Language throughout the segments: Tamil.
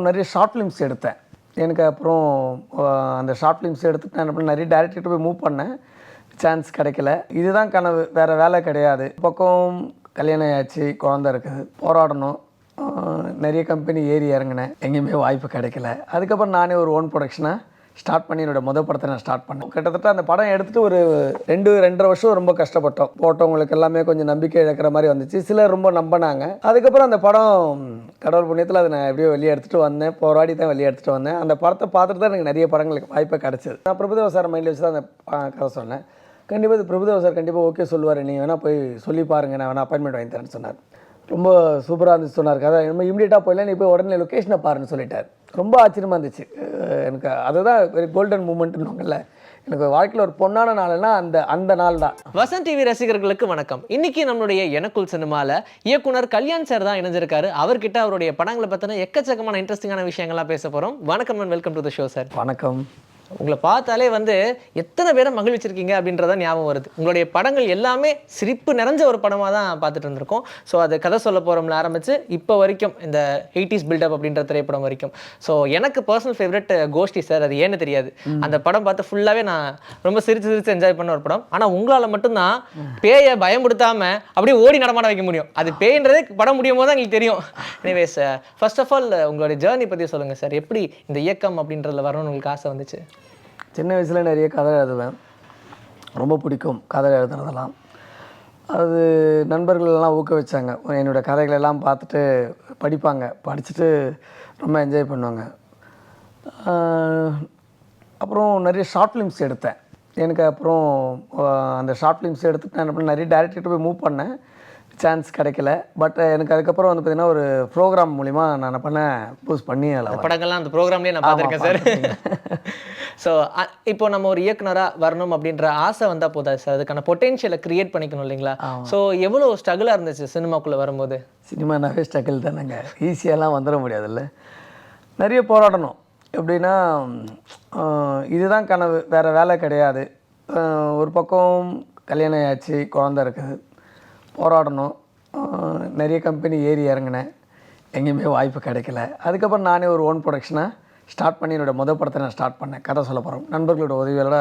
நிறைய ஷார்ட் ஃபிலிம்ஸ் எடுத்தேன். எனக்கு அப்புறம் அந்த ஷார்ட் ஃபிலிம்ஸ் எடுத்துட்டு நான் என்ன பண்ணேன், நிறைய டைரக்டர்கிட்ட போய் மூவ் பண்ணேன். சான்ஸ் கிடைக்கல. இதுதான் கனவு, வேறு வேலை கிடையாது. பக்கம் கல்யாணம் ஆச்சு, குழந்த இருக்குது, போராடணும். நிறைய கம்பெனி ஏறி இறங்கினேன், எங்கேயுமே வாய்ப்பு கிடைக்கல. அதுக்கப்புறம் நானே ஒரு ஓன் ப்ரொடக்ஷனாக ஸ்டார்ட் பண்ணி என்னோடய படத்தை நான் ஸ்டார்ட் பண்ணேன். கிட்டத்தட்ட அந்த படம் எடுத்துகிட்டு ஒரு 2-2.5 வருஷம் ரொம்ப கஷ்டப்பட்டோம். போட்டவங்களுக்கு எல்லாமே கொஞ்சம் நம்பிக்கை இழக்கிற மாதிரி வந்துச்சு. சிலர் ரொம்ப நம்பினாங்க. அதுக்கப்புறம் அந்த படம் கடவுள் புண்ணியத்தில் அதை நான் எப்படியோ வெளியே எடுத்துகிட்டு வந்தேன். போராடி தான் வெளியே எடுத்துகிட்டு வந்தேன். அந்த படத்தை பார்த்துட்டு தான் எனக்கு நிறைய படங்களுக்கு வாய்ப்பை கிடச்சிது. நான் பிரபுதேவா சார் மைண்டில் வச்சு தான் அந்த கதை சொன்னேன். கண்டிப்பாக இது பிரபுதேவா சார் கண்டிப்பாக ஓகே சொல்லுவார், நீங்கள் வேணால் போய் சொல்லி பாருங்கள், நான் வேணால் அப்பாயின்மெண்ட் வாங்கி தரேன்னு சொன்னார். ரொம்ப சூப்பராக இருந்துச்சு சொன்னார். கதை நம்ம இமீடியட்டாக போயிடலாம், நீ போய் உடனே லொக்கேஷனை பாருன்னு சொல்லிட்டார். ரொம்ப ஆச்சரியமாக இருந்துச்சு எனக்கு. அதுதான் வெரி கோல்டன் மூமெண்ட்னுவாங்கல்ல, எனக்கு வாழ்க்கையில் ஒரு பொன்னான நாள்னா அந்த நாள் தான். வசந்த் டிவி ரசிகர்களுக்கு வணக்கம். இன்னைக்கு நம்மளுடைய எனக்குள் சினிமாவில் இயக்குனர் கல்யாண் சார் தான் இணைஞ்சிருக்காரு. அவர்கிட்ட அவருடைய படங்களை பற்றின எக்கச்சக்கமான இன்ட்ரெஸ்டிங்கான விஷயங்கள்லாம் பேச போகிறோம். வணக்கம் and welcome to the show sir. வணக்கம். உங்களை பார்த்தாலே எத்தனை பேரை மகிழ்ச்சிருக்கீங்க அப்படின்றத ஞாபகம் வருது. உங்களுடைய படங்கள் எல்லாமே சிரிப்பு நிறைஞ்ச ஒரு படமாக தான் பார்த்துட்டு இருந்திருக்கோம். ஸோ அது கதை சொல்ல போகிறோம்ல ஆரம்பித்து இப்போ வரைக்கும் இந்த 80s பில்டப் அப்படின்ற திரைப்படம் வரைக்கும். ஸோ எனக்கு பர்சனல் ஃபேவரட் கோஷ்டி சார். அது ஏன்னு தெரியாது, அந்த படம் பார்த்து ஃபுல்லாகவே நான் ரொம்ப சிரிச்சு என்ஜாய் பண்ண ஒரு படம். ஆனால் உங்களால் மட்டும்தான் பேயை பயமுடுத்தாமல் அப்படியே ஓடி நடமாட வைக்க முடியும். அது பேயின்றதே படம் முடியும் போது தான் எங்களுக்கு தெரியும். எனிவேஸ், ஃபர்ஸ்ட் ஆஃப் ஆல் உங்களுடைய ஜேர்னி பற்றி சொல்லுங்கள் சார். எப்படி இந்த இயக்கம் அப்படின்றதுல வரணும்னு உங்களுக்கு ஆசை வந்துச்சு? சின்ன வயசில் நிறைய கதை எழுதுவேன், ரொம்ப பிடிக்கும் கதை எழுதுறதெல்லாம். அது நண்பர்களெல்லாம் ஊக்குவிச்சாங்க. என்னோடய கதைகளெல்லாம் பார்த்துட்டு படிப்பாங்க, படிச்சுட்டு ரொம்ப என்ஜாய் பண்ணுவாங்க. அப்புறம் நிறைய ஷார்ட் ஃபிலிம்ஸ் எடுத்தேன். எனக்கு அப்புறம் அந்த ஷார்ட் ஃபிலிம்ஸ் எடுத்துட்டு நான் என்ன பண்ணேன், நிறைய டைரக்டர்கிட்ட போய் மூவ் பண்ணேன். சான்ஸ் கிடைக்கல. பட் எனக்கு அதுக்கப்புறம் பார்த்திங்கன்னா ஒரு ப்ரோக்ராம் மூலிமா நான் என்ன பண்ணேன், பூஸ்ட் பண்ணி படங்கள்லாம் அந்த ப்ரோக்ராம்லேயே நான் பார்த்துருக்கேன் சார். ஸோ இப்போ நம்ம ஒரு இயக்குனராக வரணும் அப்படின்ற ஆசை வந்தால் போதா சார், அதுக்கான பொட்டென்ஷியலை க்ரியேட் பண்ணிக்கணும் இல்லைங்களா? ஸோ எவ்வளோ ஸ்ட்ரகிளாக இருந்துச்சு சினிமாக்குள்ளே வரும்போது? சினிமானாவே ஸ்ட்ரகிள் தானேங்க, ஈஸியாலாம் வந்துட முடியாதுல்ல. நிறைய போராடணும். எப்படின்னா இதுதான் கனவு, வேறு வேலை கிடையாது. ஒரு பக்கம் கல்யாணம் ஆச்சு, குழந்த இருக்குது, போராடணும். நிறைய கம்பெனி ஏறி இறங்கினேன், எங்கேயுமே வாய்ப்பு கிடைக்கல. அதுக்கப்புறம் நானே ஒரு ஓன் ப்ரொடக்ஷனாக ஸ்டார்ட் பண்ணி என்னோடய படத்தை நான் ஸ்டார்ட் பண்ணேன். கதை சொல்ல போகிறோம். நண்பர்களோட உதவியோட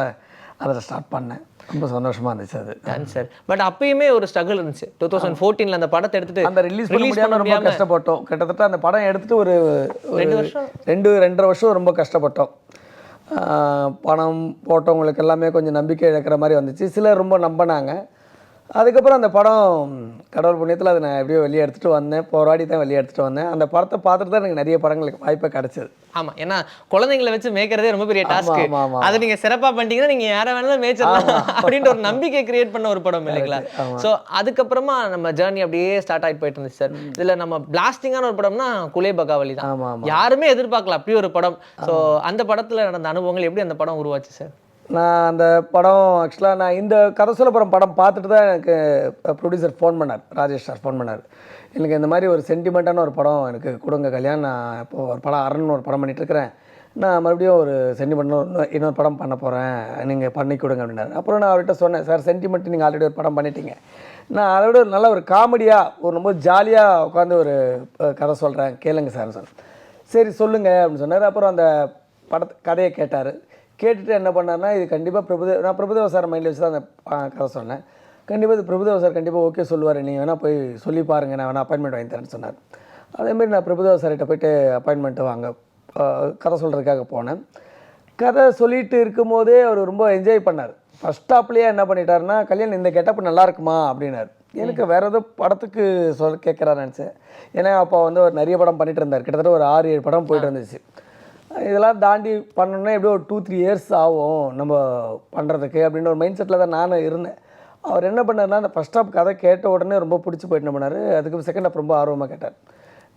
அதை ஸ்டார்ட் பண்ணேன். ரொம்ப சந்தோஷமாக இருந்துச்சு அது. சார், பட் அப்பயுமே ஒரு ஸ்ட்ரகிள் இருந்துச்சு. 2014 அந்த படத்தை எடுத்துட்டு அந்த ரிலீஸ் பண்ண முடியாமல் ரொம்ப கஷ்டப்பட்டோம். கிட்டத்தட்ட அந்த படம் எடுத்துகிட்டு ஒரு 2-2.5 வருஷம் ரொம்ப கஷ்டப்பட்டோம். பணம் போட்டவங்களுக்கு எல்லாமே கொஞ்சம் நம்பிக்கை இழக்கிற மாதிரி வந்துச்சு. சிலர் ரொம்ப நம்பினாங்க. அதுக்கப்புறம் அந்த படம் கடவுள் புண்ணியத்தில் அதை நான் எப்படியோ வெளியே எடுத்துகிட்டு வந்தேன். போராடி தான் வெளியே எடுத்துகிட்டு வந்தேன். அந்த படத்தை பார்த்துட்டு தான் எனக்கு நிறைய படங்களுக்கு வாய்ப்பை கிடச்சிது. ஆமாம், ஏன்னா குழந்தைங்களை வச்சு மேய்க்கிறதே ரொம்ப பெரிய டாஸ்க். அதை நீங்கள் சிறப்பாக பண்ணிட்டீங்கன்னா நீங்கள் யாரை வேணாலும் மேய்ச்சிடலாம் அப்படின்ற ஒரு நம்பிக்கை கிரியேட் பண்ண ஒரு படம் இல்லைங்களா? ஸோ அதுக்கப்புறமா நம்ம ஜேர்னி அப்படியே ஸ்டார்ட் ஆகிட்டு போயிட்டு இருந்துச்சு சார். இதில் நம்ம பிளாஸ்டிங்கான ஒரு படம்னா குலே பகாவலி தான். யாருமே எதிர்பார்க்கல அப்படி ஒரு படம். ஸோ அந்த படத்தில் நடந்த அனுபவங்கள் எப்படி அந்த படம் உருவாச்சு சார்? நான் அந்த படம் ஆக்சுவலாக நான் இந்த கதை சொல்ல போகிற படம் பார்த்துட்டு தான் எனக்கு ப்ரொடியூசர் ஃபோன் பண்ணார், ராஜேஷ் சார் ஃபோன் பண்ணார். எனக்கு இந்த மாதிரி ஒரு சென்டிமெண்ட்டான ஒரு படம் எனக்கு கொடுங்க கல்யாணம், நான் இப்போது ஒரு படம் அரண்னு ஒரு படம் பண்ணிகிட்ருக்கிறேன், நான் மறுபடியும் ஒரு சென்டிமெண்ட்னு இன்னொரு படம் பண்ண போகிறேன், நீங்கள் பண்ணி கொடுங்க அப்படின்னாரு. அப்புறம் நான் அவர்கிட்ட சொன்னேன், சார் சென்டிமெண்ட் நீங்கள் ஆல்ரெடி ஒரு படம் பண்ணிட்டீங்க, நான் அதோட ஒரு நல்ல ஒரு காமெடியாக ஒரு ரொம்ப ஜாலியாக உட்காந்து ஒரு கதை சொல்கிறேன், கேளுங்க சார் சொன்னேன். சரி சொல்லுங்கள் அப்படின்னு சொன்னார். அப்புறம் அந்த கதையை கேட்டார். கேட்டுட்டு என்ன பண்ணார்னா, இது கண்டிப்பாக நான் பிரபுதேவா சார் மைண்டில் வச்சு தான் அந்த கதை சொன்னேன். கண்டிப்பாக இது பிரபுதேவா சார் கண்டிப்பாக ஓகே சொல்லுவார், நீங்கள் வேணால் போய் சொல்லி பாருங்கள், நான் வேணால் அப்பாயின்மெண்ட் வாங்கி தரேன்னு சொன்னார். அதேமாரி நான் பிரபுதேவா சார்கிட்ட போய்ட்டு அப்பாயின்மெண்ட்டு வாங்க கதை சொல்கிறதுக்காக போனேன். கதை சொல்லிட்டு இருக்கும் போதே அவர் ரொம்ப என்ஜாய் பண்ணார். ஃபஸ்ட் ஸ்டாப்லேயே என்ன பண்ணிட்டாருன்னா, கல்யாணம் இந்த கெட்டப் நல்லா இருக்குமா அப்படின்னார். எனக்கு வேறு ஏதோ படத்துக்கு கேட்குறாரு நினச்சேன். ஏன்னா அப்போ ஒரு நிறைய படம் பண்ணிகிட்டு இருந்தார். கிட்டத்தட்ட ஒரு 6-7 படம் போய்ட்டு இருந்துச்சு. இதெல்லாம் தாண்டி பண்ணணுன்னா எப்படியோ ஒரு 2-3 இயர்ஸ் ஆகும் நம்ம பண்ணுறதுக்கு அப்படின்னு ஒரு மைண்ட் செட்டில் தான் நானும் இருந்தேன். அவர் என்ன பண்ணார்னா, அந்த ஃபஸ்ட் ஸ்டாப் கதை கேட்ட உடனே ரொம்ப பிடிச்சி போயிட்டு என்ன பண்ணார், அதுக்கு செகண்ட் ஹாப் ரொம்ப ஆர்வமாக கேட்டார்.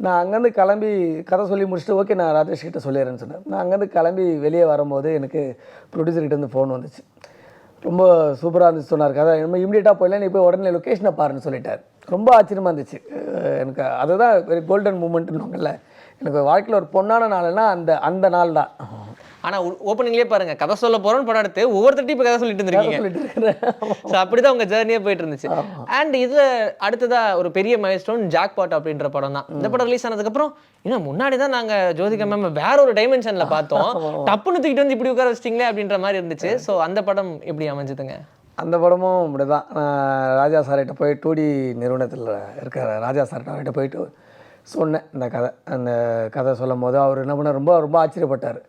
நான் அங்கேருந்து கிளம்பி கதை சொல்லி முடிச்சுட்டு ஓகே நான் ராஜேஷ் கிட்ட சொல்லிடுறேன்னு சொன்னேன். நான் அங்கேருந்து கிளம்பி வெளியே வரும்போது எனக்கு ப்ரொடியூசர்கிட்ட ஃபோன் வந்துச்சு. ரொம்ப சூப்பராக இருந்துச்சு சொன்னார். கதை நம்ம இமீடியட்டாக போயிடலாம், நீ போய் உடனே லொக்கேஷனை பாருன்னு சொல்லிட்டார். ரொம்ப ஆச்சரியமாக இருந்துச்சு எனக்கு. அதுதான் வெரி கோல்டன் மூமெண்ட்னுவாங்கல்ல, எனக்கு வாழ்க்கையில் ஒரு பொன்னான நாள்னா அந்த நாள் தான். ஆனா ஓப்பனிங்லேயே பாருங்க கதை சொல்ல போறோம்னு படம் எடுத்து ஒவ்வொருத்தட்டையும் இப்போ கதை சொல்லிட்டு இருந்திருக்கீங்க. சொல்லிட்டு இருக்கிறேன். ஸோ அப்படிதான் உங்க ஜேர்னியே போயிட்டு இருந்துச்சு. அண்ட் இதுல அடுத்ததா ஒரு பெரிய மைல்ஸ்டோன் ஜாக்பாட் அப்படின்ற படம் தான். இந்த படம் ரிலீஸ் ஆனதுக்கப்புறம் இன்னும் முன்னாடி தான் நாங்க ஜோதிகா மேம் வேற ஒரு டைமென்ஷன்ல பார்த்தோம், டப்புன்னு தூக்கிட்டு வந்து இப்படி உட்கார வச்சிட்டீங்களே அப்படின்ற மாதிரி இருந்துச்சு. ஸோ அந்த படம் எப்படி அமைஞ்சதுங்க? அந்த படமும் இப்படி தான். ராஜா சார்கிட்ட போய் 2D நிறுவனத்தில் இருக்கிற ராஜா சார்கிட்ட அவர்கிட்ட போயிட்டு சொன்னேன் இந்த கதை. அந்த கதை சொல்லும் போது அவர் என்ன பண்ண ரொம்ப ரொம்ப ஆச்சரியப்பட்டார்.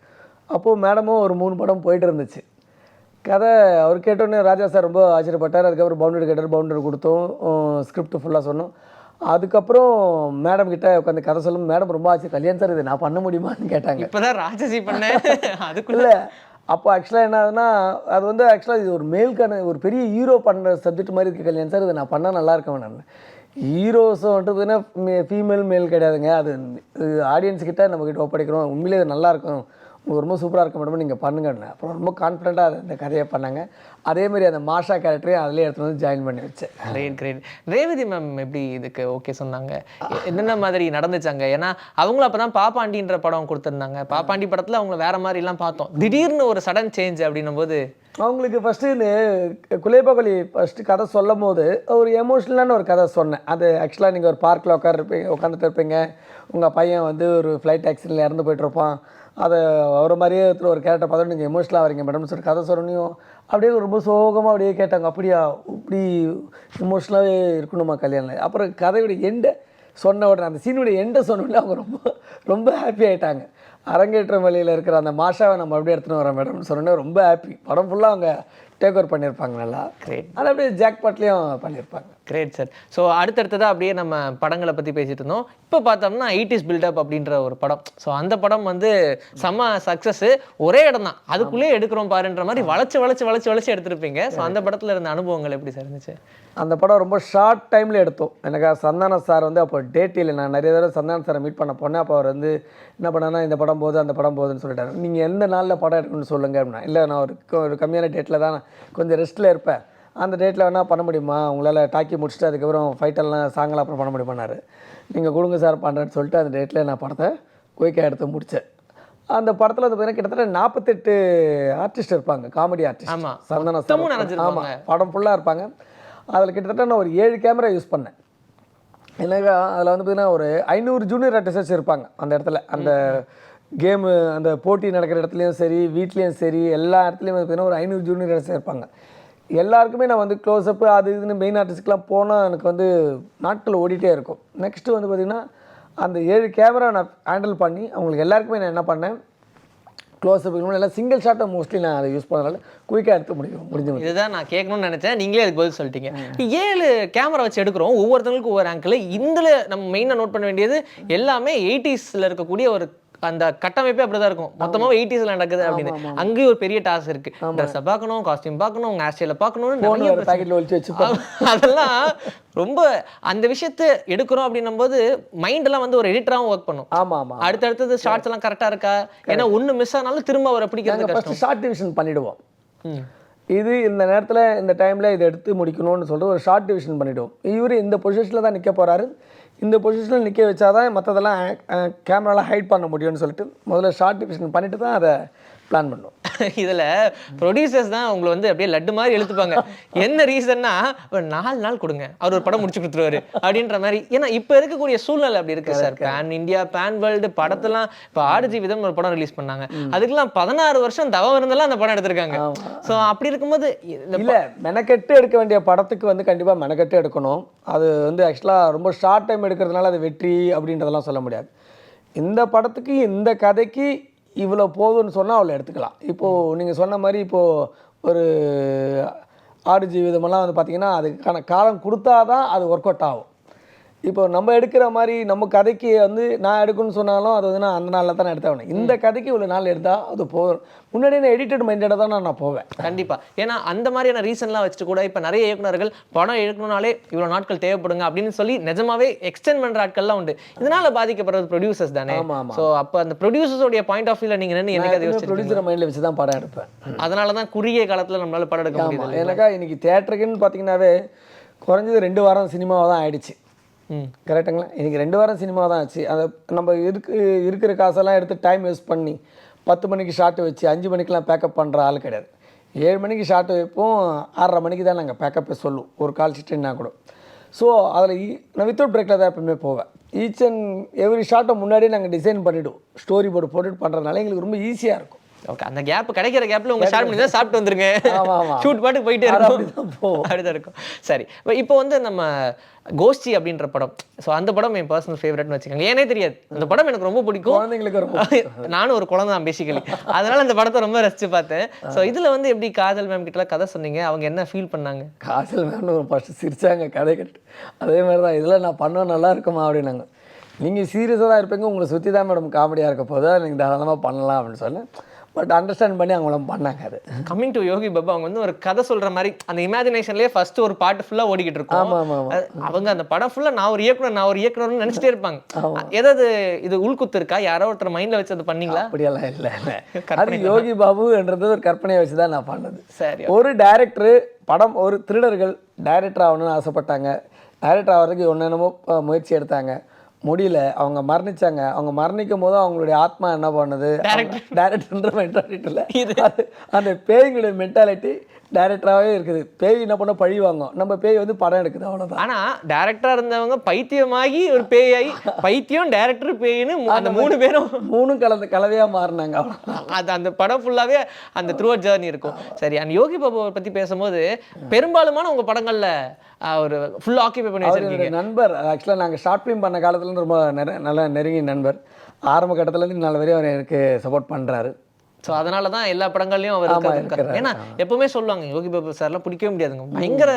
அப்போது மேடமும் ஒரு 3 படம் போயிட்டு இருந்துச்சு கதை. அவர் கேட்டோன்னே ராஜா சார் ரொம்ப ஆச்சரியப்பட்டார். அதுக்கப்புறம் பவுண்டரி கேட்டார், பவுண்டரி கொடுத்தோம், ஸ்கிரிப்ட் ஃபுல்லாக சொன்னோம். அதுக்கப்புறம் மேடம் கிட்ட உட்காந்து கதை சொல்லும். மேடம் ரொம்ப ஆச்சு, கல்யாணம் சார் இது நான் பண்ண முடியுமான்னு கேட்டாங்க. இப்போதான் ராஜசி பண்ணேன் அதுக்குள்ள. அப்போ ஆக்சுவலாக என்ன ஆகுதுன்னா, அது வந்து ஆக்சுவலாக இது ஒரு மேலுக்கான ஒரு பெரிய ஹீரோ பண்ணுற சப்ஜெக்ட் மாதிரி இருக்குது கல்யாணம் சார், இதை நான் பண்ணால் நல்லா இருக்கேன். நான் ஹீரோஸும் வந்துட்டு பார்த்தீங்கன்னா ஃபீமேல் மேல் கிடையாதுங்க, அது ஆடியன்ஸ்கிட்ட நம்மக்கிட்ட ஒப்படைக்கிறோம். உண்மையிலே இது நல்லாயிருக்கும், உங்களுக்கு ரொம்ப சூப்பராக இருக்க மேடம், நீங்கள் பண்ணுங்கன்னு. அப்புறம் ரொம்ப கான்ஃபிடென்ட்டாக அந்த கதையை பண்ணாங்க. அதேமாதிரி அந்த மாஷா கேரக்டரையும் அதிலே எடுத்து வந்து ஜாயின் பண்ணி வச்சேன். கிரேட். ரேவதி மேம் எப்படி இதுக்கு ஓகே சொன்னாங்க? என்னென்ன மாதிரி நடந்துச்சாங்க? ஏன்னா அவங்களும் அப்போ தான் பாப்பாண்டின்ற படம் கொடுத்துருந்தாங்க. பாப்பாண்டி படத்தில் அவங்கள வேற மாதிரிலாம் பார்த்தோம், திடீர்னு ஒரு சடன் சேஞ்ச் அப்படின்னும் போது அவங்களுக்கு ஃபஸ்ட்டு இந்த குலேபாகொலி ஃபஸ்ட்டு கதை சொல்லும் போது ஒரு எமோஷ்னலான ஒரு கதை சொன்னேன். அது ஆக்சுவலாக நீங்கள் ஒரு பார்க்கில் உட்காந்துட்டு இருப்பீங்க, உங்கள் பையன் வந்து ஒரு ஃப்ளைட் ஆக்சிடென்ட்டில் இறந்து போய்ட்டுருப்பான், அதை அவரை மாதிரியே ஒரு கேரக்டர் பார்த்தோம், நீங்கள் எமோஷ்னலாக வரீங்க மேடம் சொல்லி கதை சொன்னியும் அப்படியே ரொம்ப சோகமாக அப்படியே கேட்டாங்க. அப்படியா, இப்படி எமோஷ்னலாகவே இருக்கணுமா கல்யாணம்? அப்புறம் கதையோடைய எண்டை சொன்ன உடனே, அந்த சீனுடைய எண்டை சொன்ன உடனே அவங்க ரொம்ப ரொம்ப ஹாப்பி ஆகிட்டாங்க. அரங்கேற்றம் வழியில் இருக்கிற அந்த மாஷாவை நம்ம அப்படியே எடுத்துன்னு வரோம் மேடம்னு சொன்னோன்னே ரொம்ப ஹாப்பி. படம் ஃபுல்லாக அவங்க டேக் ஓவர் பண்ணியிருப்பாங்க நல்லா. கிரேட். அது அப்படியே ஜாக்பாட்லேயும் பண்ணியிருப்பாங்க. Great sir. ஸோ அடுத்தடுத்ததாக அப்படியே நம்ம படங்களை பற்றி பேசிகிட்டு இருந்தோம். இப்போ பார்த்தோம்னா 80s பில்டப் அப்படின்ற ஒரு படம். ஸோ அந்த படம் வந்து செம்ம சக்ஸஸ்ஸு. ஒரே இடம் தான், அதுக்குள்ளேயே எடுக்கிறோம் பாருன்ற மாதிரி வளைச்சு எடுத்துருப்பீங்க. ஸோ அந்த படத்தில் இருந்த அனுபவங்கள் எப்படி சார் இருந்துச்சு? அந்த படம் ரொம்ப ஷார்ட் டைமில் எடுத்தோம். எனக்கு சந்தான சார் வந்து அப்போ டேட் இல்லை, நான் நிறைய தடவை சந்தான சாரை மீட் பண்ண போனேன். அப்போ அவர் வந்து என்ன பண்ணான்னா, இந்த படம் போகுது அந்த படம் போகுதுன்னு சொல்லிட்டாரு. நீங்கள் எந்த நாளில் படம் எடுக்கணும்னு சொல்லுங்கள் அப்படின்னா. இல்லை நான் ஒரு கம்மியான டேட்டில் தான் கொஞ்சம் ரெஸ்ட்டில் இருப்பேன், அந்த டேட்டில் வேணால் பண்ண முடியுமா, உங்களால் டாக்கி முடிச்சுட்டு அதுக்கப்புறம் ஃபைட்டெல்லாம் சாங்கெல்லாம் அப்புறம் பண்ண முடியுமானாரு. நீங்கள் கொடுங்க சார் பண்ணுறேன்னு சொல்லிட்டு அந்த டேட்டில் நான் படத்தை குயிக்காக எடுத்து முடித்தேன். அந்த படத்தில் வந்து பார்த்தீங்கன்னா கிட்டத்தட்ட 48 ஆர்டிஸ்ட் இருப்பாங்க, காமெடி ஆர்டிஸ்ட். ஆமாம், சந்தான சார். ஆமாம், படம் ஃபுல்லாக இருப்பாங்க. அதில் கிட்டத்தட்ட நான் ஒரு 7 கேமரா யூஸ் பண்ணேன். எனக்கு அதில் வந்து பார்த்திங்கன்னா ஒரு 500 ஜூனியர் ஆர்டிஸ்டர்ஸ் இருப்பாங்க அந்த இடத்துல. அந்த கேமு அந்த போட்டி நடக்கிற இடத்துலையும் சரி, வீட்லேயும் சரி, எல்லா இடத்துலையும் வந்து பார்த்திங்கன்னா ஒரு 500 ஜூனியர் ஆர்டிஸ்டர் இருப்பாங்க. எல்லாருக்குமே நான் வந்து க்ளோஸ்அப்பு அது இதுன்னு மெயின் ஆர்டிஸ்ட்க்கெலாம் போனால் எனக்கு வந்து நாட்கள் ஓடிட்டே இருக்கும். நெக்ஸ்ட்டு வந்து பார்த்திங்கன்னா அந்த 7 கேமரா நான் ஹேண்டில் பண்ணி அவங்களுக்கு எல்லாருக்குமே நான் என்ன பண்ணேன், க்ளோஸ்அப் எல்லாம் சிங்கிள் ஷாட்டை மோஸ்ட்லி நான் அதை யூஸ் பண்ணனால குயிக்காக எடுத்து முடிஞ்சு. இதுதான் நான் கேட்கணும்னு நினச்சேன், நீங்களே அதுக்கு பதில் சொல்லிட்டீங்க. 7 கேமரா வச்சு எடுக்கிறோம், ஒவ்வொருத்தவங்களுக்கும் ஒவ்வொரு ஆங்கிள். இதில் நம்ம மெயினாக நோட் பண்ண வேண்டியது எல்லாமே 80ஸ்ல இருக்கக்கூடிய ஒரு அந்த கட்டமைப்பே அப்படிதான் இருக்கும். மொத்தமாக 80ஸ்ல நடக்குது அப்படின்னு அங்கேயும் ஒரு பெரிய டாஸ்க் இருக்கு. ட்ரெஸ்ஸை பார்க்கணும், காஸ்டியூம் பார்க்கணும், உங்க ஹேர் ஸ்டைலை பார்க்கணும், அதெல்லாம் ரொம்ப அந்த விஷயத்தை எடுக்கிறோம் அப்படின்னும் போது மைண்டெல்லாம் வந்து ஒரு எடிட்டராகவும் ஒர்க் பண்ணும். ஆமாம், அடுத்தடுத்தது ஷார்ட்ஸ் எல்லாம் கரெக்டாக இருக்கா, ஏன்னா ஒன்று மிஸ் ஆனாலும் திரும்ப அவரை பிடிக்கிறது கஷ்டம். ஷார்ட் டிவிஷன் பண்ணிவிடுவோம். இது இந்த நேரத்தில் இந்த டைமில் இதை எடுத்து முடிக்கணும்னு சொல்லிட்டு ஒரு ஷார்ட் டிவிஷன் பண்ணிவிடுவோம். இவர் இந்த பொசிஷனில் தான் நிற்க போகிறாரு, இந்த பொசிஷனில் நிற்க வச்சா தான் மற்றதெல்லாம் கேமராலாம் ஹைட் பண்ண முடியும்னு சொல்லிட்டு முதல்ல ஷார்ட் டிவிஷன் பண்ணிவிட்டு தான் அதை பிளான் பண்ணுவோம். இதில் ப்ரொடியூசர்ஸ் தான் உங்களை வந்து அப்படியே லட்டு மாதிரி எழுத்துப்பாங்க. என்ன ரீசன்னா, ஒரு 4 நாள் கொடுங்க, அவர் ஒரு படம் முடிச்சு கொடுத்துருவாரு அப்படின்ற மாதிரி. ஏன்னா இப்போ இருக்கக்கூடிய சூழ்நிலை அப்படி இருக்கு sir. Pan India, pan world படத்தெல்லாம் இப்போ ஆடுஜீவிதம் ஒரு படம் ரிலீஸ் பண்ணாங்க, அதுக்கெல்லாம் 16 வருஷம் தவம் இருந்தெல்லாம் அந்த படம் எடுத்திருக்காங்க. ஸோ அப்படி இருக்கும்போது இல்லை, மெனக்கெட்டு எடுக்க வேண்டிய படத்துக்கு வந்து கண்டிப்பாக மெனக்கெட்டு எடுக்கணும். அது வந்து ஆக்சுவலாக ரொம்ப ஷார்ட் டைம் எடுக்கிறதுனால அது வெற்றி அப்படின்றதெல்லாம் சொல்ல முடியாது. இந்த படத்துக்கு இந்த கதைக்கு இவ்வளோ போதும்னு சொன்னால் அவ்வளோ எடுத்துக்கலாம். இப்போது நீங்கள் சொன்ன மாதிரி இப்போது ஒரு ஆடு ஜீவிதமெல்லாம் வந்து பார்த்திங்கன்னா அதுக்கான காலம் கொடுத்தா தான் அது ஒர்க் அவுட் ஆகும். இப்போ நம்ம எடுக்கிற மாதிரி நம்ம கதைக்கு வந்து நான் எடுக்கணும்னு சொன்னாலும் அது வந்து நான் அந்த நாளில் தான் எடுத்தேன். இந்த கதைக்கு இவ்வளோ நாள் எடுத்தால் அது போதும். முன்னாடியே நான் எடிட்டட் மைண்டடாக தான் நான் போவேன். கண்டிப்பாக. ஏன்னா அந்த மாதிரியான ரீசன்லாம் வச்சுட்டு கூட இப்போ நிறைய இயக்குனர்கள் படம் எடுக்கணும்னாலே இவ்வளோ நாட்கள் தேவைப்படுங்க அப்படின்னு சொல்லி நிஜமாவே எக்ஸ்டெண்ட் பண்ணுற ஆட்கள்லாம் உண்டு. இதனால் பாதிக்கப்படுறது ப்ரொடியூசர்ஸ் தானே. ஸோ அப்போ அந்த ப்ரொடியூசர்ஸோடைய பாயிண்ட் ஆஃப் வியூவில் நீங்கள் என்னைக்காவது ப்ரொடியூசர் மைண்டில் வச்சு தான் படம் எடுப்பேன். அதனால தான் குறுகிய காலத்தில் நம்மளால் படம் எடுக்க முடியாது. எனக்கா இன்னைக்கு தேட்டருக்குன்னு பார்த்தீங்கன்னாவே குறைஞ்சது 2 வாரம் சினிமாவாக தான் ஆயிடுச்சு. கரெக்டுங்களா? இன்றைக்கி 2 வாரம் சினிமா தான் ஆச்சு. அதை நம்ம இருக்கிற காசெல்லாம் எடுத்து டைம் வேஸ்ட் பண்ணி 10 மணிக்கு ஷாட்டு வச்சு 5 மணிக்கெலாம் பேக்கப் பண்ணுற ஆள் கிடையாது. 7 மணிக்கு ஷாட்டு வைப்போம், 6:30 மணிக்கு தான் நாங்கள் பேக்கப்பே சொல்லுவோம், ஒரு கால் ஷீட்டுன்னா கூட. ஸோ அதில் நான் வித்தவுட் பிரேக்கில் தான் எப்பவுமே போவேன். ஈச் அண்ட் எவ்ரி ஷாட்டை முன்னாடியே நாங்கள் டிசைன் பண்ணிவிடுவோம், ஸ்டோரி போர்டு போட்டுட்டு பண்ணுறதுனால எங்களுக்கு ரொம்ப ஈஸியாக இருக்கும். ஓகே, அந்த கேப் கிடைக்கிற கேப்ல உங்க ஷேர் பண்ணி தான் சாப்பிட்டு வந்துருங்க. ஆமாம், ஷூட் பாட்டுக்கு போயிட்டே இருக்கும், அப்படிதான் இருக்கும். சரி, இப்போ வந்து நம்ம கோஷ்டி அப்படின்ற படம், ஸோ அந்த படம் என் பர்சனல் ஃபேவரட்னு வச்சுக்கோங்க. ஏனே தெரியாது, அந்த படம் எனக்கு ரொம்ப பிடிக்கும். குழந்தைங்களுக்கு ரொம்ப நானும் ஒரு குழந்தை தான் பேசிக்கலி, அதனால அந்த படத்தை ரொம்ப ரசிச்சு பார்த்தேன். ஸோ இதில் வந்து எப்படி காதல் மேம் கிட்டலாம் கதை சொன்னீங்க, அவங்க என்ன ஃபீல் பண்ணாங்க? காதல் மேம்னு ஃபஸ்ட்டு சிரிச்சாங்க கதை கட்டு. அதே மாதிரி தான் இதில் நான் பண்ண நல்லா இருக்குமா அப்படின்னாங்க. நீங்கள் சீரியஸாக தான் இருப்பீங்க, உங்களை சுற்றி தான் மேடம் காமெடியாக இருக்க போதா, நீங்கள் தாராளமாக பண்ணலாம் அப்படின்னு சொன்னேன். பட் அண்டர்ஸ்டாண்ட் பண்ணி அவங்களும் பண்ணாங்க. அது கம்மிங் டு யோகி பாபா, அவங்க வந்து ஒரு கதை சொல்ற மாதிரி அந்த இமேஜினேஷன்லேயே ஃபர்ஸ்ட் ஒரு பாட்டு ஃபுல்லாக ஓடிக்கிட்டு இருக்கும். அவங்க அந்த படம் ஃபுல்லாக நான் ஒரு இயக்குனர்னு நினச்சிட்டே இருப்பாங்க. ஏதாவது இது உள்குத்து இருக்கா, யாரோ ஒருத்தர் மைண்டில் வச்சு அதை பண்ணீங்களா? அப்படியெல்லாம் இல்லை, அது யோகி பாபுன்றது ஒரு கற்பனையை வச்சு தான் நான் பண்ணது. சரி, ஒரு டைரக்டரு படம், ஒரு திருடர்கள் டைரக்டர் ஆகணும்னு ஆசைப்பட்டாங்க. டைரக்டர் ஆகிறதுக்கு என்னென்னமோ முயற்சி எடுத்தாங்க, முடியல. அவங்க மரணிச்சாங்க. அவங்க மரணிக்கும் போது அவங்களுடைய ஆத்மா என்ன பண்ணுது, டைரக்டர்ன்ற மென்டாலிட்டியில் அந்த பேய்களுடைய மென்டாலிட்டி டைரக்டராகவே இருக்குது. பேய் என்ன பண்ண பழி வாங்கும், நம்ம பேய் வந்து படம் எடுக்குது, அவ்வளோதான். ஆனால் டேரக்டராக இருந்தவங்க பைத்தியமாகி ஒரு பேயாகி, பைத்தியம் டேரக்டர் பேயின்னு அந்த 3 பேரும் மூணும் கலவையாக மாறினாங்க, அவ்வளோதான். அது அந்த படம் ஃபுல்லாகவே அந்த த்ரூ அவுட் ஜர்னி இருக்கும். சரி, அந்த யோகி பாபுவை பற்றி பேசும்போது பெரும்பாலுமான உங்கள் படங்களில் ஒரு ஃபுல் ஆக்கிபை பண்ணி வச்சிருக்கீங்க. நண்பர், ஆக்சுவலாக நாங்கள் ஷார்ட் ஃபிலிம் பண்ண காலத்துலேருந்து ரொம்ப நல்லா நெருங்கிய நண்பர். ஆரம்ப கட்டத்துலேருந்து நல்ல வரையும் அவர் எனக்கு சப்போர்ட் பண்ணுறாரு. ஸோ அதனால தான் எல்லா படங்கள்லையும் அவர் இருக்காரு. ஏன்னா எப்பவுமே சொல்லுவாங்க யோகி பாபு சார்லாம் பிடிக்கவே முடியாதுங்க, பயங்கர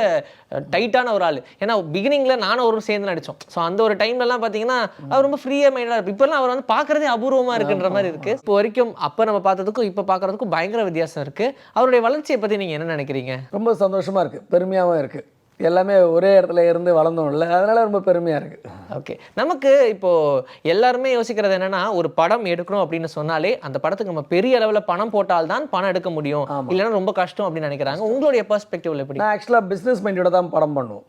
டைட்டான ஒரு ஆள். ஏன்னா பிகினிங்கில் நானும் அவரும் சேர்ந்து நடித்தோம். ஸோ அந்த ஒரு டைம்லலாம் பார்த்தீங்கன்னா அவர் ரொம்ப ஃப்ரீயாக மைண்டாக இருக்கும். இப்போல்லாம் அவர் வந்து பார்க்குறதே அபூர்வமாக இருக்குன்ற மாதிரி இருக்குது. இப்போ வரைக்கும் அப்போ நம்ம பார்த்ததுக்கும் இப்போ பார்க்குறதுக்கும் பயங்கர வித்தியாசம் இருக்குது. அவருடைய வளர்ச்சியை பற்றி நீங்கள் என்ன நினைக்கிறீங்க? ரொம்ப சந்தோஷமாக இருக்குது, பெருமையாகவும் இருக்குது. எல்லாமே ஒரே இடத்துல இருந்து வளர்ந்தோம்ல, அதனால ரொம்ப பெருமையாக இருக்குது. ஓகே, நமக்கு இப்போது எல்லாருமே யோசிக்கிறது என்னென்னா, ஒரு படம் எடுக்கணும் அப்படின்னு சொன்னாலே அந்த படத்துக்கு நம்ம பெரிய அளவில் பணம் போட்டால்தான் பணம் எடுக்க முடியும், இல்லைன்னா ரொம்ப கஷ்டம் அப்படின்னு நினைக்கிறாங்க. உங்களுடைய பெர்ஸ்பெக்டிவ்ல எப்படி? நான் ஆக்சுவலாக பிஸ்னஸ் மைண்டோட தான் படம் பண்ணுவோம்.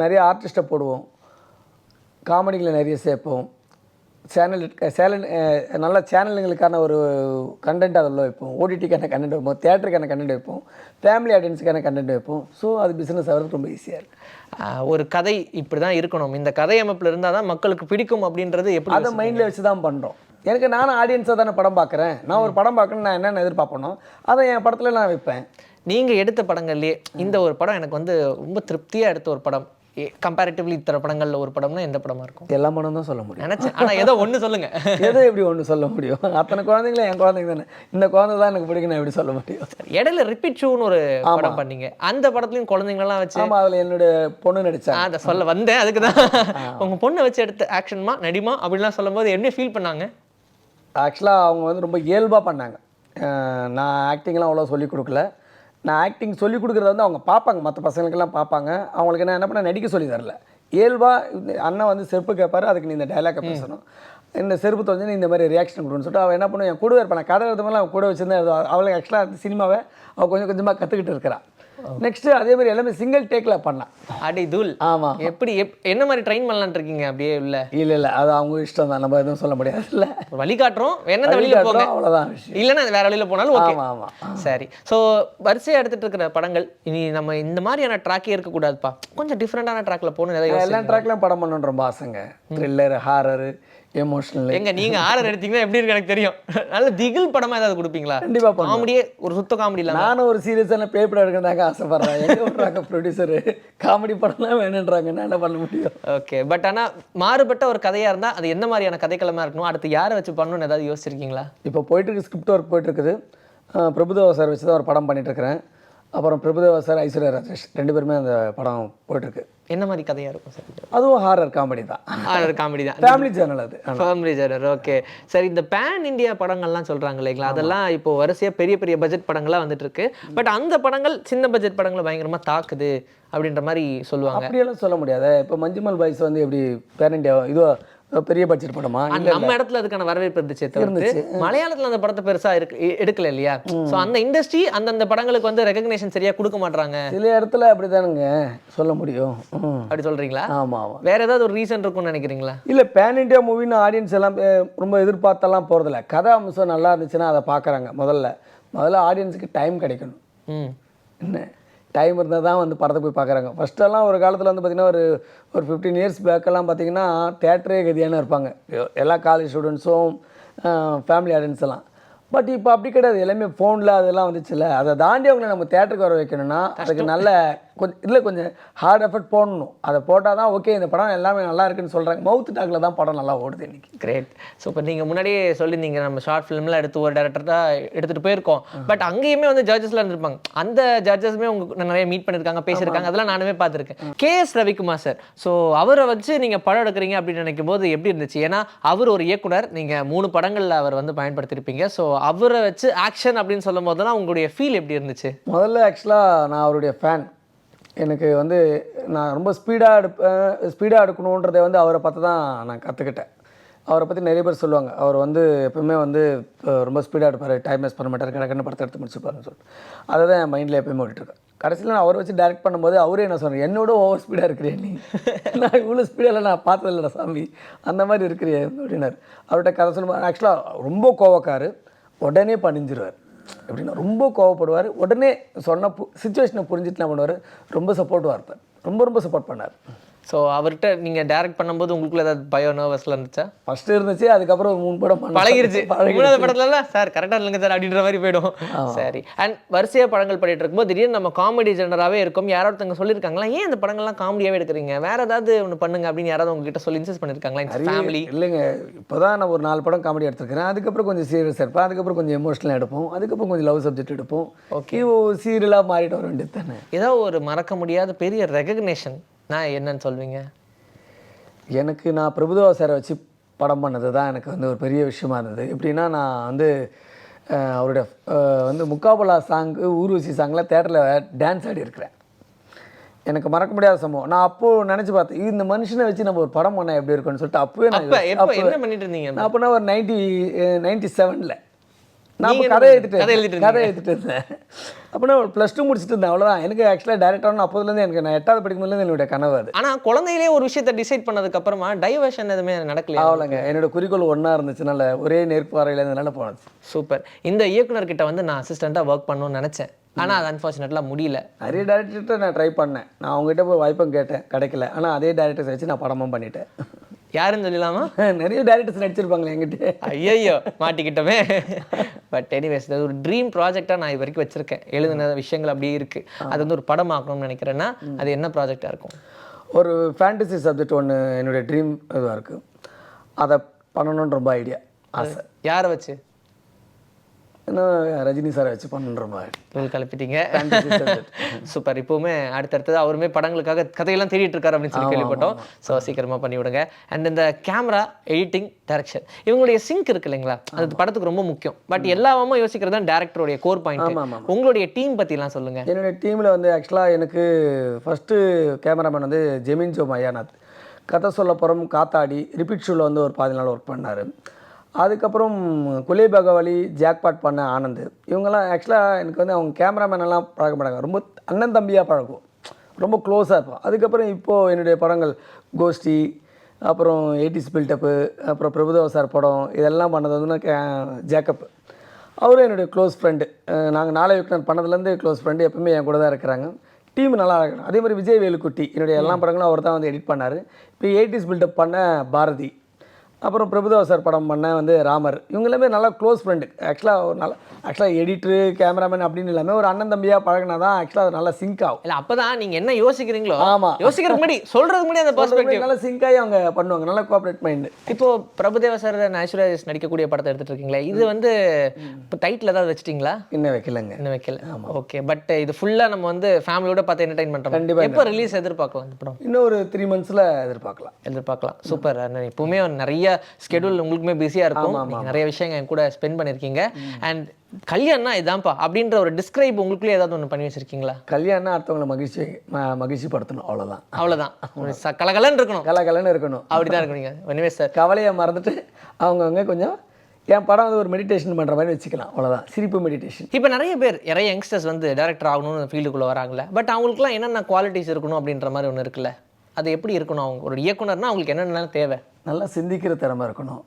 நிறைய ஆர்டிஸ்ட்டை போடுவோம், காமெடிகளை நிறைய சேர்ப்போம், நல்ல சேனலுங்களுக்கான ஒரு கண்டென்ட் அதில் வைப்போம், ஓடிடிக்கான கண்டென்ட் வைப்போம், தியேட்டருக்கான கண்டென்ட் வைப்போம், ஃபேமிலி ஆடியன்ஸுக்கான கண்டென்ட் வைப்போம். ஸோ அது பிஸ்னஸ் ஆகிறது ரொம்ப ஈஸியாக இருக்குது. ஒரு கதை இப்படி தான் இருக்கணும், இந்த கதை அமைப்பில் இருந்தால் தான் மக்களுக்கு பிடிக்கும் அப்படின்றது எப்படி அதை மைண்டில் வச்சு தான் பண்ணுறோம். எனக்கு நானும் ஆடியன்ஸாக தானே படம் பார்க்குறேன். நான் ஒரு படம் பார்க்கணுன்னு நான் என்னென்ன எதிர்பார்ப்பனோ அதை என் படத்தில் நான் வைப்பேன். நீங்கள் எடுத்த படங்கள்லேயே இந்த ஒரு படம் எனக்கு வந்து ரொம்ப திருப்தியாக எடுத்த ஒரு படம், கம்பேரிட்டிவ்லி இத்தனை படங்களில் ஒரு படம்னா எந்த படமா இருக்கும்? எல்லா படம் தான் சொல்ல முடியும் நினச்சேன், ஆனால் ஏதோ ஒன்று சொல்லுங்கள். எதோ எப்படி ஒன்று சொல்ல முடியும்? அத்தனை குழந்தைங்களும் என் குழந்தைங்க தானே, இந்த குழந்தை தான் எனக்கு பிடிக்கும், எப்படி சொல்ல முடியும்? இடையில ரிப்பீட் ஷூன்னு ஒரு படம் பண்ணீங்க, அந்த படத்துலையும் குழந்தைங்கள்லாம் வச்சு. ஆமாம், அதில் என்னுடைய பொண்ணு நடிச்சாங்க. அதை சொல்ல வந்தேன், அதுக்கு தான். உங்கள் பொண்ணை வச்சு எடுத்த ஆக்ஷன்மா நடிமா அப்படின்லாம் சொல்லும்போது என்ன ஃபீல் பண்ணாங்க? ஆக்சுவலாக அவங்க வந்து ரொம்ப இயல்பாக பண்ணாங்க. நான் ஆக்டிங்லாம் அவ்வளோ சொல்லிக் கொடுக்கல. நான் ஆக்டிங் சொல்லிக் கொடுக்குறத வந்து அவங்க பார்ப்பாங்க, மற்ற பசங்களுக்கெல்லாம் பார்ப்பாங்க. அவங்களுக்கு நான் என்ன பண்ண நடிக்க சொல்லி தரல. இயல்பாக அண்ணன் வந்து செருப்பு கேட்பாரு, அதுக்கு நீ இந்த டைலாக்கை பேசணும், இந்த செருப்பு தொலைஞ்சு நீ இந்த மாதிரி ரியாக்ஷன் கொடுன்னு சொல்லிட்டு அவள் என்ன பண்ணுவேன், என் கூட இருப்பான். நான் கதை எழுதும்போது அவன் கூட வச்சுருந்தேன் எழுதுவாள். அவளுக்கு ஆக்சுவலாக அந்த சினிமாவை அவள் கொஞ்சம் கொஞ்சமாக கற்றுக்கிட்டு இருக்கிறான். நெக்ஸ்ட்டு அதே மாதிரி எல்லாமே சிங்கிள் டேக்கில் பண்ணான். அடி தூள். ஆமாம். எப்படி என்ன மாதிரி ட்ரெயின் பண்ணலான் இருக்கீங்க? அப்படியே இல்லை இல்லை அது அவங்க இஷ்டம் தான், நம்ம எதுவும் சொல்ல முடியாது. இல்லை வழிகாட்டுறோம், என்ன வழியில் போங்க, அவ்வளோதான். இல்லைன்னா வேற வழியில் போனாலும் ஓகே. ஆமாம். சரி, ஸோ வரிசையாக எடுத்துகிட்டு இருக்கிற படங்கள் இனி நம்ம இந்த மாதிரியான ட்ராக்கே இருக்கக்கூடாதுப்பா, கொஞ்சம் டிஃப்ரெண்டான ட்ராக்ல போகணும். நிறைய எல்லா ட்ராக்லையும் படம் பண்ணணுன்ற ரொம்ப ஆசைங்க. Thriller, horror, emotional. எங்க நீங்க ஆர்டர் எடுத்தீங்கன்னா எப்படி இருக்கு எனக்கு தெரியும். நல்ல திகில் படமா ஏதாவது கொடுப்பீங்களா? கண்டிப்பா. காமெடியே ஒரு சுத்த காமெடி இல்ல. நானும் ஒரு சீரியஸான பேப்பர் எடுக்கிறதாங்க ஆசைப்படுறேன். எங்க விடுறாங்க ப்ரொடியூசர், காமெடி படம்லாம் வேணுன்றாங்க, நான் என்ன பண்ண முடியும்? ஓகே, பட் ஆனா மாறுபட்ட ஒரு கதையா இருந்தா அது என்ன மாதிரியான கதைக்களமா இருக்கணும், அடுத்து யாரை வச்சு பண்ணணும்னு ஏதாவது யோசிச்சிருக்கீங்களா? இப்போ போயிட்டு இருக்கு, ஸ்கிரிப்ட் ஒர்க் போயிட்டு இருக்குது. பிரபுதேவா சார் வச்சு தான் ஒரு படம் பண்ணிட்டு இருக்கிறேன். அப்புறம் பிரபுதேவா சார், ஐஸ்வர்யா ராஜேஷ் 2 பேருமே அந்த படம் போயிட்டுருக்கு. என்ன மாதிரி கதையாக இருக்கும் சார்? அதுவும் ஹாரர் காமெடி தான். ஹாரர் காமெடி தான், ஃபேமிலி சேனல். அது ஃபேமிலி சேனல். ஓகே, சரி. இந்த பேன் இந்தியா படங்கள்லாம் சொல்கிறாங்க இல்லைங்களா, அதெல்லாம் இப்போ வரிசையாக பெரிய பெரிய பட்ஜெட் படங்கள்லாம் வந்துட்டு இருக்கு. பட் அந்த படங்கள் சின்ன பட்ஜெட் படங்களை பயங்கரமாக தாக்குது அப்படின்ற மாதிரி சொல்லுவாங்க. அப்படியெல்லாம் சொல்ல முடியாது. இப்போ மஞ்சுமல் பாய்ஸ் வந்து எப்படி பேன் இந்தியா, இதுவோ பெரிய பட்ஜெட் படமா? நம்ம இடத்துல அதுக்கான வரவேற்பு இருந்துச்சு தவிர்த்து மலையாளத்துல அந்த படத்தை பெருசா எடுக்கல இல்லையா? ஸோ அந்த இண்டஸ்ட்ரி அந்தந்த படங்களுக்கு வந்து ரெகக்னேஷன் சரியா கொடுக்க மாட்டாங்க. சில இடத்துல அப்படிதானுங்க சொல்ல முடியும். அப்படி சொல்றீங்களா? ஆமாம் ஆமாம். வேற ஏதாவது ஒரு ரீசன் இருக்கும்னு நினைக்கிறீங்களா? இல்லை, பேன் இண்டியா மூவின்னு ஆடியன்ஸ் எல்லாம் ரொம்ப எதிர்பார்த்தெல்லாம் போகிறதில்ல. கதை அம்சம் நல்லா இருந்துச்சுன்னா அதை பார்க்குறாங்க. முதல்ல ஆடியன்ஸுக்கு டைம் கிடைக்கணும். என்ன டைம் இருந்தால் தான் வந்து படத்தை போய் பார்க்குறாங்க. ஃபஸ்ட்டெல்லாம் ஒரு காலத்தில் வந்து பார்த்திங்கன்னா ஒரு 15 இயர்ஸ் பேக்கெல்லாம் பார்த்திங்கன்னா தேட்டரே கதியான இருப்பாங்க எல்லா காலேஜ் ஸ்டூடெண்ட்ஸும், ஃபேமிலி ஆடியன்ஸ் எல்லாம். பட் இப்போ அப்படி கிடையாது. எல்லாமே ஃபோனில் அதெல்லாம் வந்துச்சுல்ல. அதை தாண்டி அவங்களை நம்ம தேட்டருக்கு வர வைக்கணும்னா அதுக்கு நல்ல கொஞ்சம் ஹார்ட் எஃபர்ட் போடணும். அதை போட்டால் தான் ஓகே இந்த படம் எல்லாமே நல்லா இருக்குன்னு சொல்கிறாங்க. மவுத் டாக்கில் தான் படம் நல்லா ஓடுது இன்றைக்கி. Great, super. நீங்கள் முன்னாடியே சொல்லியிருந்தீங்க நம்ம ஷார்ட் ஃபிலிம்லாம் எடுத்து ஒரு டேரக்டர் தான் எடுத்துகிட்டு போயிருக்கோம். பட் அங்கேயுமே வந்து ஜட்ஜஸ்லாம் இருந்திருப்பாங்க. அந்த ஜட்ஜஸுமே உங்களுக்கு நிறைய மீட் பண்ணியிருக்காங்க, பேசியிருக்காங்க. அதெல்லாம் நானுமே பார்த்துருக்கேன். KS ரவிக்குமார் சார், ஸோ அவரை வச்சு நீங்கள் படம் எடுக்கிறீங்க அப்படின்னு நினைக்கும் போது எப்படி இருந்துச்சு? ஏன்னா அவர் ஒரு இயக்குனர், நீங்கள் 3 படங்களில் அவர் வந்து பயன்படுத்தியிருப்பீங்க. ஸோ அவரை வச்சு ஆக்ஷன் அப்படின்னு சொல்லும் போதெல்லாம் உங்களுடைய ஃபீல் எப்படி இருந்துச்சு? முதல்ல ஆக்சுவலாக நான் அவருடைய ஃபேன். எனக்கு வந்து நான் ரொம்ப ஸ்பீடாக எடுக்கணுன்றதை வந்து அவரை பார்த்து தான் நான் கற்றுக்கிட்டேன். அவரை பற்றி நிறைய பேர் சொல்லுவாங்க, அவர் வந்து எப்பவுமே வந்து ரொம்ப ஸ்பீடாக எடுப்பார், டைம் வேஸ்ட் பண்ண மாட்டார், கடற்கன்னு படத்தை எடுத்து முடிச்சுப்பாருன்னு சொல்லிட்டு அதை தான் என் மைண்டில் எப்பயுமே ஓடிட்டுருக்கேன். கடைசியில் நான் அவரை வச்சு டைரக்ட் பண்ணும்போது அவரே என்ன சொன்னார், என்னோட ஓவர் ஸ்பீடாக இருக்கிறேன் நீ, நான் இவ்வளோ ஸ்பீடாக நான் பார்த்ததில்ல சாமி, அந்த மாதிரி இருக்கிறியே அப்படின்னாரு. அவர்கிட்ட கதை சொல்லும்போது ஆக்சுவலாக ரொம்ப கோவக்காரு, உடனே பணிஞ்சிருவார். எப்படின்னா ரொம்ப கோவப்படுவார், உடனே சொன்ன சுச்சுவேஷனை புரிஞ்சுட்டு என்ன பண்ணுவார், ரொம்ப சப்போர்ட்டிவாக இருப்பார். ரொம்ப சப்போர்ட் பண்ணார். ஸோ அவர்கிட்ட நீங்கள் டைரக்ட் பண்ணும்போது உங்களுக்குள்ள ஏதாவது பயோ நர்வஸ்லாம் இருந்துச்சா? ஃபஸ்ட்டு இருந்துச்சு, அதுக்கப்புறம் 3 படம் பழகிருச்சு. 3வது படத்துல சார் கரெக்டாக இல்லைங்க சார் அப்படின்ற மாதிரி போய்டும். சரி. அண்ட் வரிசையாக படங்கள் பண்ணிட்டு இருக்கும்போது திடீர்னு நம்ம காமெடி ஜெனராகவே இருக்கும். யாராவது ஒருத்தவங்க சொல்லியிருக்காங்களா, ஏன் இந்த படங்கள்லாம் காமெடியாகவே எடுக்கிறீங்க, வேறு ஏதாவது ஒன்று பண்ணுங்க அப்படின்னு யாராவது உங்ககிட்ட சொல்லி இன்சஸ்ட் பண்ணியிருக்காங்களா? ஃபேமிலி இல்லைங்க, இப்போ தான் நான் ஒரு 4 படம் காமெடி எடுத்துருக்கிறேன். அதுக்கப்புறம் கொஞ்சம் சீரியஸ் இருப்பேன், அதுக்கப்புறம் கொஞ்சம் எமோஷனலாக எடுப்போம், அதுக்கப்புறம் கொஞ்சம் லவ் சப்ஜெக்ட் எடுப்போம். ஓகே, சீரியலாக மாறிட்டு வர வேண்டியது தானே. ஏதாவது ஒரு மறக்க முடியாத பெரிய ரெகக்னேஷன் நான் என்னன்னு சொல்வீங்க? எனக்கு நான் பிரபுதேவா சாரை வச்சு படம் பண்ணது தான் எனக்கு வந்து ஒரு பெரிய விஷயமா இருந்தது. எப்படின்னா நான் வந்து அவருடைய வந்து முக்காபலா சாங்கு, ஊர்வசி சாங்கில் தேட்டரில் டான்ஸ் ஆடி இருக்கிறேன். எனக்கு மறக்க முடியாத சம்பவம். நான் அப்போது நினச்சி பார்த்தேன், இந்த மனுஷனை வச்சு நம்ம ஒரு படம் பண்ண எப்படி இருக்குன்னு சொல்லிட்டு அப்போவே நான் என்ன பண்ணிட்டு இருந்தீங்க? நான் அப்போனா ஒரு 97ல் நான் கதை எழுதிட்டு இருந்தேன். அப்படின்னா +2 முடிச்சுட்டு இருந்தேன், அவ்வளோதான். எனக்கு ஆக்சுவலாக டேரக்டர்னு அப்போதுலேருந்து எனக்கு நான் 8வது படிக்கும்போதுலேருந்து என்னுடைய கனவு அது. ஆனால் குழந்தையிலே ஒரு விஷயத்தை டிசைட் பண்ணதுக்கப்புறமா டைவர்ஷன் எதுவுமே நடக்கல. அவ்வளோங்க, என்னோட குறிக்கோள் ஒன்றா இருந்துச்சுனால ஒரே நேர்பாறையில் இருந்ததுனால போனது. சூப்பர். இந்த இயக்குனர்கிட்ட வந்து நான் அசிஸ்டண்ட்டாக ஒர்க் பண்ணணும்னு நினச்சேன், ஆனால் அது அன்ஃபார்ச்சுனேட்லாம் முடியல. நிறைய டேரக்டர்கிட்ட நான் ட்ரை பண்ணேன், நான் அவங்ககிட்ட போய் வாய்ப்பும் கேட்டேன், கிடைக்கல. ஆனால் அதே டேரக்டர்ஸ் வச்சு நான் படமும் பண்ணிட்டேன். யாருன்னு சொல்லலாமா? நிறைய டேரக்டர்ஸ் நடிச்சிருப்பாங்களே என்கிட்ட. ஐயோ மாட்டிக்கிட்டோமே. பட் எனிவேஸ், அது ஒரு ட்ரீம் ப்ராஜெக்டாக நான் இது வரைக்கும் வச்சுருக்கேன். எழுதின விஷயங்கள் அப்படியே இருக்குது. அது வந்து ஒரு படம் ஆக்கணும்னு நினைக்கிறேன்னா அது என்ன ப்ராஜெக்டாக இருக்கும்? ஒரு ஃபேண்டசி சப்ஜெக்ட் ஒன்று என்னுடைய ட்ரீம் இதுவாக இருக்குது. அதை பண்ணணுன்னு ரொம்ப ஐடியா, ஆசை. யாரை வச்சு? இன்னும் ரஜினி சாரை வச்சு பண்ணுற மாதிரி கிளப்பிட்டீங்க. சூப்பர். இப்போவுமே அடுத்தடுத்தது அவருமே படங்களுக்காக கதையெல்லாம் தேடிட்டு இருக்காரு அப்படின்னு சொல்லி கேள்விப்பட்டோம். ஸோ சீக்கிரமாக பண்ணி விடுங்க. அண்ட் இந்த கேமரா, எடிட்டிங், டைரக்ஷன், இவங்களுடைய சிங்க் இருக்கு இல்லைங்களா, அது படத்துக்கு ரொம்ப முக்கியம். பட் எல்லாமே யோசிக்கிறது தான் டேரக்டருடைய கோர் பாயிண்ட். உங்களுடைய டீம் பற்றிலாம் சொல்லுங்கள். என்னுடைய டீமில் வந்து ஆக்சுவலாக எனக்கு ஃபஸ்ட்டு கேமராமேன் வந்து ஜெமின் ஜோ மயானாத். கதை சொல்ல போகிறோம் காத்தாடி ரிப்பீட் ஷூவில் வந்து ஒரு 14 நாள் ஒர்க் பண்ணார். அதுக்கப்புறம் குலே பகவாலி, ஜாக்பாட் பண்ண ஆனந்த், இவங்கெல்லாம் ஆக்சுவலாக எனக்கு வந்து அவங்க கேமராமேனெல்லாம் பழக மாட்டாங்க, ரொம்ப அண்ணன் தம்பியாக பழகும், ரொம்ப க்ளோஸாக இருப்போம். அதுக்கப்புறம் இப்போது என்னுடைய படங்கள் கோஷ்டி, அப்புறம் 80s பில்டப்பு, அப்புறம் பிரபுதேவா சார் படம், இதெல்லாம் பண்ணது வந்து ஜேக்கப், அவரும் என்னுடைய க்ளோஸ் ஃப்ரெண்டு. நாங்கள் 4 இயக்குனர் பண்ணதுலேருந்து க்ளோஸ் ஃப்ரெண்டு, எப்பவுமே என் கூட தான் இருக்கிறாங்க. டீம் நல்லா இருக்கணும். அதே மாதிரி விஜய் வேலுக்குட்டி, என்னுடைய எல்லா படங்களும் அவர் தான் வந்து எடிட் பண்ணார். இப்போ 80s பில்டப் பண்ண பாரதி, அப்புறம் பிரபுதேவா சார் படம் பண்ண வந்து ராமர், இவங்க எல்லாமே நல்லா க்ளோஸ் ஃப்ரெண்டு. ஆக்சுவலாக எடிட்ரு, கேமராமேன் அப்படின்னு எல்லாமே ஒரு அண்ணன் தம்பியாக பழகினா தான் ஆக்சுவலாக அது நல்லா சிங்க் ஆகும். இல்லை அப்போ தான் நீங்கள் என்ன யோசிக்கிறீங்களோ, ஆமாம், யோசிக்கிறதுக்கு முன்னாடி சொல்கிறதுக்கு முன்னாடி அந்த பெர்ஸ்பெக்டிவ் நல்லா சிங்க் ஆகி அவங்க பண்ணுவாங்க, நல்லா கோஆப்ரேட் மைண்டு. இப்போது பிரபுதேவா சார், ஐஸ்வர்யா நடிக்கக்கூடிய படத்தை எடுத்துகிட்டு இருக்கீங்களே, இது வந்து இப்போ டைட்டில் ஏதாவது வச்சிட்டிங்களா? இன்னும் வைக்கலங்க. இன்னும் வைக்கல. ஓகே. பட் இது ஃபுல்லாக நம்ம வந்து ஃபேமிலியோட பார்த்து என்டர்டைன் பண்ணுறோம். கண்டிப்பாக. எப்போ ரிலீஸ் எதிர்பார்க்கலாம் இந்த படம்? இன்னும் ஒரு 3 monthsல எதிர்பார்க்கலாம். சூப்பர். இப்போவுமே நிறைய ஸ்கெடியூல் உங்களுக்குமே பிஸியாக இருக்கும், நீங்கள் நிறைய விஷயங்கள் என் கூட ஸ்பெண்ட் பண்ணியிருக்கீங்க. அண்ட் கல்யாணம்னா இதான்ப்பா அப்படின்ற ஒரு டிஸ்கிரைப் உங்களுக்குள்ளே ஏதாவது ஒன்று பண்ணி வச்சிருக்கீங்களா? கல்யாணம் அடுத்தவங்களை மகிழ்ச்சி படுத்தணும், அவ்வளோதான். கலகலன்னு இருக்கணும், கலகலன்னு இருக்கணும், அப்படிதான் இருக்கீங்க. ஒன்றுமே சார் கவலையை மறந்துட்டு அவங்கவுங்க கொஞ்சம் என் படம் வந்து ஒரு மெடிடேஷன் பண்ணுற மாதிரி வச்சுக்கலாம், அவ்வளோதான். சிரிப்பு மெடிடேஷன். இப்போ நிறைய யங்ஸ்டர்ஸ் வந்து டேரக்டர் ஆகணும்னு ஃபீல்டுக்குள்ளே வராங்களே, பட் அவங்களுக்குலாம் என்னென்ன குவாலிட்டிஸ் இருக்கணும் அப்படின்ற மாதிரி ஒன்று இருக்குல்ல, அது எப்படி இருக்கணும்? அவங்க ஒரு இயக்குனர்னா அவங்களுக்கு என்னென்ன தேவை? நல்லா சிந்திக்கிற திறமை இருக்கணும்,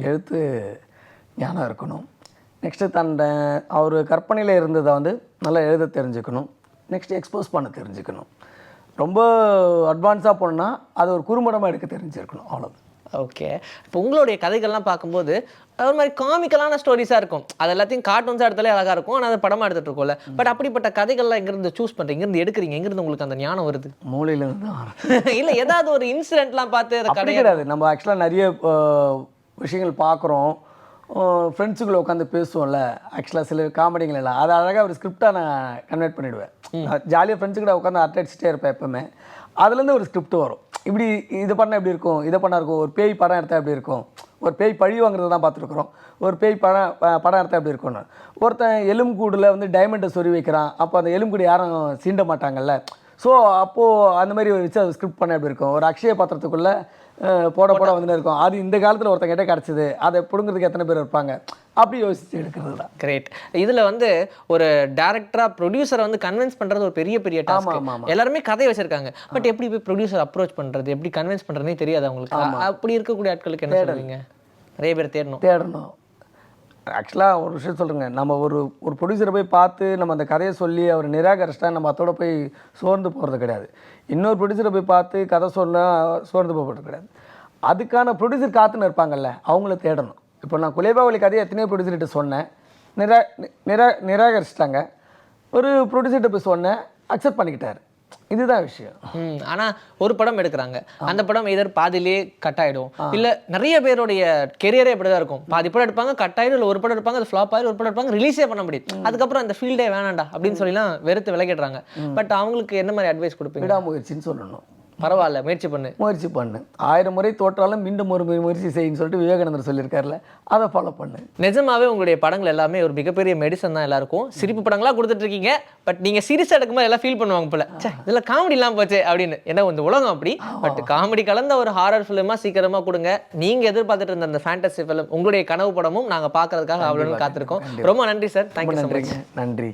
எழுத்து ஞானம் இருக்கணும், நெக்ஸ்ட்டு அவர் கற்பனையில் இருந்ததை வந்து நல்லா எழுத தெரிஞ்சுக்கணும், நெக்ஸ்ட்டு எக்ஸ்போஸ் பண்ண தெரிஞ்சுக்கணும், ரொம்ப அட்வான்ஸாக போனோன்னா அது ஒரு குறும்படமாக எடுக்க தெரிஞ்சிருக்கணும், அவ்வளோதான். ஓகே. இப்போ உங்களுடைய கதைகள்லாம் பார்க்கும்போது அது மாதிரி காமிக்கலான ஸ்டோரிஸாக இருக்கும், அது எல்லாத்தையும் கார்ட்டூன்ஸாக எடுத்தாலே அழகாக இருக்கும், ஆனால் அதை படமாக எடுத்துகிட்டு இருக்கோம்ல. பட் அப்படிப்பட்ட கதைகள்லாம் எங்கேருந்து சூஸ் பண்ணுறீங்க, எங்கேருந்து எடுக்கிறீங்க, எங்கேருந்து உங்களுக்கு அந்த ஞானம் வருது? மூலையிலேருந்து தான். இல்லை ஏதாவது ஒரு இன்சிடென்ட்லாம் பார்த்து அதை கிடையாது. நம்ம ஆக்சுவலாக நிறைய விஷயங்கள் பார்க்குறோம், ஃப்ரெண்ட்ஸுக்குள்ளே உட்காந்து பேசுவோம்ல, ஆக்சுவலாக சில காமெடிகள் எல்லாம் அது அழகாக ஒரு ஸ்கிரிப்டாக நான் கன்வெர்ட் பண்ணிவிடுவேன். ஜாலியாக ஃப்ரெண்ட்ஸுக்கிட்ட உட்காந்து அரட்டை அடிச்சுட்டே இருப்பேன் எப்போவுமே. அதுலேருந்து ஒரு ஸ்கிரிப்ட் வரும், இப்படி இது பண்ணால் எப்படி இருக்கும், இதை பண்ணா இருக்கும், ஒரு பேய் படம் எடுத்தால் எப்படி இருக்கும், ஒரு பேய் பழி வாங்குறது தான் பார்த்துருக்குறோம், ஒரு பேய் படம் எடுத்தால் எப்படி இருக்கும்னு. ஒருத்தன் எலும்புக்கூடில் வந்து டைமண்டை சொறி வைக்கிறான், அப்போ அந்த எலும்புக்கூடி யாரும் சீண்ட மாட்டாங்கல்ல. ஸோ அப்போது அந்த மாதிரி வச்சு அது ஸ்கிரிப்ட் பண்ண எப்படி இருக்கும், ஒரு அக்ஷய பாத்திரத்துக்குள்ளே போட வந்துன்னு இருக்கும், அது இந்த காலத்தில் ஒருத்தன் கிட்டே கிடச்சிது, அதை பிடுங்கிறதுக்கு எத்தனை பேர் இருப்பாங்க, அப்படி யோசிச்சு எடுக்கிறது தான். கிரேட். இதில் வந்து ஒரு டேரக்டராக ப்ரொடியூசரை வந்து கன்வின்ஸ் பண்ணுறது ஒரு பெரிய டாஸ்க். எல்லாருமே கதை வச்சிருக்காங்க, பட் எப்படி போய் ப்ரொடியூசர் அப்ரோச் பண்ணுறது, எப்படி கன்வின்ஸ் பண்ணுறதுனே தெரியாது அவங்களுக்கு. அப்படி இருக்கக்கூடிய ஆட்களுக்கு என்ன சொல்லுவீங்க? நிறைய பேர் தேடணும். ஆக்சுவலாக ஒரு விஷயம் சொல்கிறேங்க, நம்ம ஒரு ப்ரொடியூசரை போய் பார்த்து நம்ம அந்த கதையை சொல்லி அவர் நிராகரிச்சிட்டா நம்ம அதோட போய் சோர்ந்து போகிறது கிடையாது. இன்னொரு ப்ரொடியூசரை போய் பார்த்து கதை சொன்னால் சோர்ந்து போகிறது கிடையாது. அதுக்கான ப்ரொடியூசர் காத்துன்னு இருப்பாங்கல்ல, அவங்கள தேடணும். இப்போ நான் குலேபாவளி கதையை எத்தனையோ ப்ரொடியூசர்கிட்ட சொன்னேன், நிராகரிச்சிட்டாங்க. ஒரு ப்ரொடியூசர்கிட்ட போய் சொன்னேன், அக்செப்ட் பண்ணிக்கிட்டார். இதுதான் விஷயம். ஆனால் ஒரு படம் எடுக்கிறாங்க, அந்த படம் எதர் பாதிலே கட் ஆகிடும், இல்லை நிறைய பேருடைய கெரியரே இப்படி தான் இருக்கும். பாதி படம் எடுப்பாங்க, கட் ஆகிடும், இல்லை ஒரு படம் எடுப்பாங்க, அது ஃப்ளாப் ஆகிடும், ஒரு படம் எடுப்பாங்க, ரிலீஸே பண்ண முடியும், அதுக்கப்புறம் அந்த ஃபீல்டே வேணாண்டா அப்படின்னு சொல்லிலாம் வெறுத்து விலகிடுறாங்க. பட் அவங்களுக்கு என்ன மாதிரி அட்வைஸ் கொடுப்பீங்க? விடாமுயற்சின்னு சொல்லணும். பரவாயில்ல, முயற்சி பண்ணு, 1000 முறை தோற்றாலும் மீண்டும் ஒரு முயற்சி செய்யுன்னு சொல்லிட்டு விவேகானந்தர் சொல்லியிருக்காருல, அதை ஃபாலோ பண்ணு. நிஜமாவே உங்களுடைய படங்கள் எல்லாமே ஒரு மிகப்பெரிய மெடிசன் தான் எல்லாருக்கும். சிரிப்பு படங்களாக கொடுத்துட்டு இருக்கீங்க, பட் நீங்கள் சீரியஸாக எடுக்கும்போது எல்லாம் ஃபீல் பண்ணுவாங்க போல, இதில் காமெடி இல்லாமல் போச்சு அப்படின்னு. ஏன்னா இந்த உலகம் அப்படி. பட் காமெடி கலந்த ஒரு ஹாரர் ஃபிலிமாக சீக்கிரமாக கொடுங்க. நீங்கள் எதிர்பார்த்துட்டு இருந்த அந்த ஃபேண்டசி ஃபிலிம், உங்களுடைய கனவு படமும் நாங்கள் பார்க்கறதுக்காக அவ்வளோ காத்திருக்கோம். ரொம்ப நன்றி சார். Thank you so much. நன்றி.